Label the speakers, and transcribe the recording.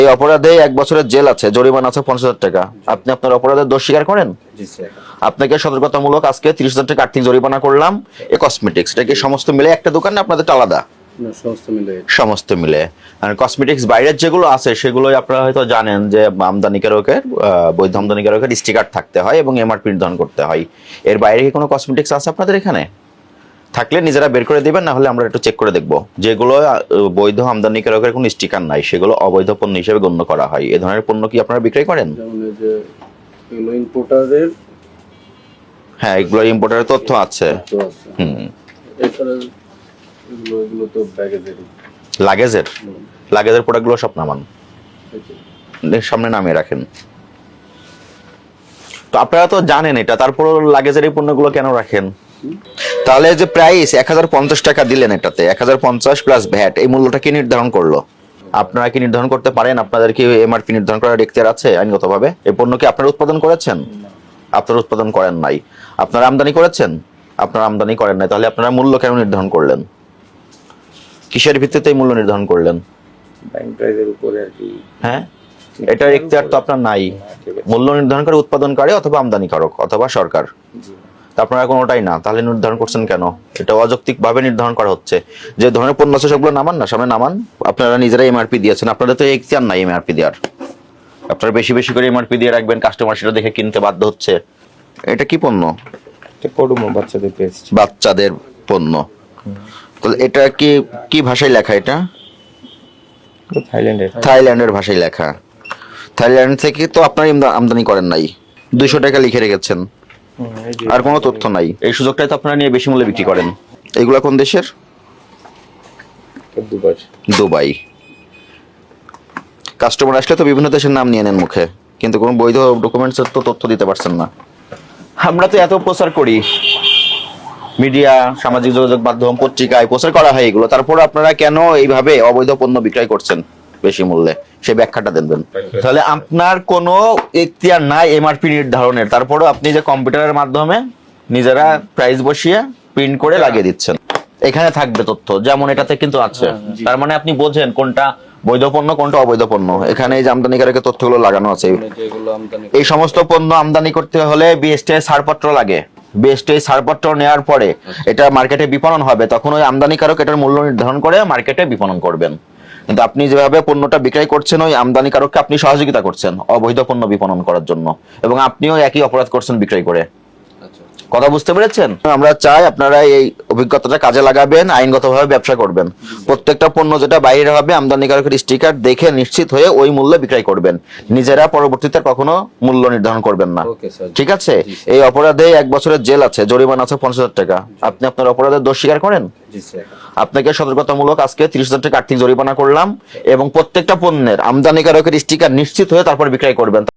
Speaker 1: এই অপরাধে 1 বছরের জেল আছে, জরিমানা আছে 50,000 টাকা। আপনি আপনার অপরাধের দোষ স্বীকার করেন?
Speaker 2: জি স্যার।
Speaker 1: আপনাকে সতর্কতামূলক আজকে 30,000 টাকা আর্থিক জরিমানা করলাম। এই কসমেটিক্স এটা কি সমস্ত মিলে একটা দোকান না আপনাদের আলাদা?
Speaker 2: না, সমস্ত মিলে।
Speaker 1: সমস্ত মিলে। আর কসমেটিক্স বাইরের যেগুলো আছে সেগুলোই আপনারা হয়তো জানেন যে আমদানিকারকের বৈধ আমদানিকারকের স্টিকার থাকতে হয় এবং এমআরপি নির্ধারণ করতে হয়। এর বাইরে কি কোনো কসমেটিক্স আছে আপনাদের এখানে? থাকলে নিজেরা বের করে দিবেন, না হলে আমরা একটু চেক করে দেখব। যেগুলো বৈধ আমদানিকারকের কোনো স্টিকার নাই সেগুলো অবৈধ পণ্য হিসেবে গণ্য করা হয়। এই ধরনের পণ্য কি আপনারা বিক্রয় করেন?
Speaker 2: যেমন এই যে এগুলো ইম্পোর্টারের।
Speaker 1: হ্যাঁ, এগুলো ইম্পোর্টারের তথ্য আছে। হুম।
Speaker 2: এছাড়া এগুলো তো ব্যাগেজেরই।
Speaker 1: লাগেজের প্রোডাক্টগুলো সব নামান, সামনে নামিয়ে রাখেন। তো আপনারা তো জানেন এটা, তারপর লাগেজের এই পণ্যগুলো কেন রাখেন? তাহলে যে প্রাইস 1050 টাকা দিলেন, এটাতে 1050 প্লাস ভ্যাট, এই মূল্যটা কি নির্ধারণ করলো? আপনারা কি নির্ধারণ করতে পারেন? আপনাদের কি এমআরপি নির্ধারণ করার এখতিয়ার আছে আইনগতভাবে? এই পণ্য কি আপনারা উৎপাদন করেছেন? আপনারা উৎপাদন করেন নাই। আপনারা আমদানি করেছেন? আপনারা আমদানি করেন নাই। তাহলে আপনারা মূল্য কেন নির্ধারণ করলেন? কিসের ভিত্তিতে এই মূল্য নির্ধারণ করলেন?
Speaker 2: বাইং প্রাইসের উপরে আর কি।
Speaker 1: হ্যাঁ, এটার এখতিয়ার তো আপনার নাই। মূল্য নির্ধারণ করে উৎপাদনকারী অথবা আমদানিকারক অথবা সরকার। আপনারা কোনোটাই না, তাহলে নির্ধারণ করছেন কেন? এটা অযৌক্তিক ভাবে নির্ধারণ করা হচ্ছে। যে ধরনের পণ্য আছে সবগুলো নামান না, সামনে নামান। আপনারা নিজেরাই এমআরপি দিয়েছেন, আপনাদের তো এখতিয়ার নাই এমআরপি দেওয়ার। আপনারা বেশি বেশি করে এমআরপি দিয়ে রাখবেন, কাস্টমার সেটা দেখে কিনতে বাধ্য হচ্ছে। এটা কি পণ্য?
Speaker 2: পড়ুমো বাচ্চাদের পেস্ট।
Speaker 1: বাচ্চাদের পণ্য। তাহলে এটা কি কি ভাষায় লেখা? এটা থাইল্যান্ডের ভাষায় লেখা। থাইল্যান্ড থেকে তো আপনার আমদানি করেন নাই, 200 টাকা লিখে রেখেছেন, আর কোনো তথ্য নাই। এই সুযোগটাই তো আপনারা নিয়ে বেশি মূল্যে বিক্রি করেন। এগুলা কোন দেশের? দুবাই। কাস্টমার আসলে তো বিভিন্ন দেশের নাম নিয়ে নেন মুখে, কিন্তু কোনো বৈধ ডকুমেন্টসের তো তথ্য দিতে পারছেন না। আমরা তো এত প্রচার করি, মিডিয়া, সামাজিক যোগাযোগ মাধ্যম, পত্রিকায় প্রচার করা হয় এগুলো, তারপর আপনারা কেন এইভাবে অবৈধ পণ্য বিক্রয় করছেন বেশি মূল্যে? সেই ব্যাখ্যাটা দেবেন। তাহলে আপনার কোনো এখতিয়ার নাই এমআরপি নির্ধারণের, তারপরও আপনি যে কম্পিউটারের মাধ্যমে নিজেরা প্রাইস বসিয়ে প্রিন্ট করে লাগিয়ে দিচ্ছেন। এখানে থাকবে তথ্য, যেমন এটাতে কিন্তু আছে। তার মানে আপনি বোঝেন কোনটা বৈধ পণ্য কোনটা অবৈধ পণ্য। এখানে এই যে আমদানিকারকের তথ্যগুলো লাগানো আছে। এই সমস্ত পণ্য আমদানি করতে হলে বিএসটিআই ছাড়পত্র লাগে। বিএসটিআই ছাড়পত্র নেওয়ার পরে এটা মার্কেটে বিপণন হবে, তখন ওই আমদানিকারক এটার মূল্য নির্ধারণ করে মার্কেটে বিপণন করবেন। কিন্তু আপনি যেভাবে পণ্যটা বিক্রয় করছেন, ওই আমদানিকারককে আপনি সহযোগিতা করছেন অবৈধ পণ্য বিপণন করার জন্য, এবং আপনিও একই অপরাধ করছেন বিক্রয় করে। কথা বুঝতে পেরেছেন? আমরা চাই আপনারা এই অভিজ্ঞতাটা কাজে লাগাবেন, আইনগতভাবে ব্যবসা করবেন। প্রত্যেকটা পণ্য যেটা বাইরে হবে আমদানিকারকের স্টিকার দেখে নিশ্চিত হয়ে ওই মূল্যে বিক্রয় করবেন। নিজেরা পরবর্তীতে কখনো মূল্য নির্ধারণ করবেন না। ঠিক আছে? এই অপরাধে 1 বছরের জেল আছে, জরিমানা আছে 50,000 টাকা। আপনি আপনার অপরাধের দোষ স্বীকার করেন? আপনাকে সতর্কতামূলক আজকে 30,000 টাকা আর্থিক জরিমানা করলাম, এবং প্রত্যেকটা পণ্যের আমদানিকারকের স্টিকার নিশ্চিত হয়ে তারপর বিক্রয় করবেন।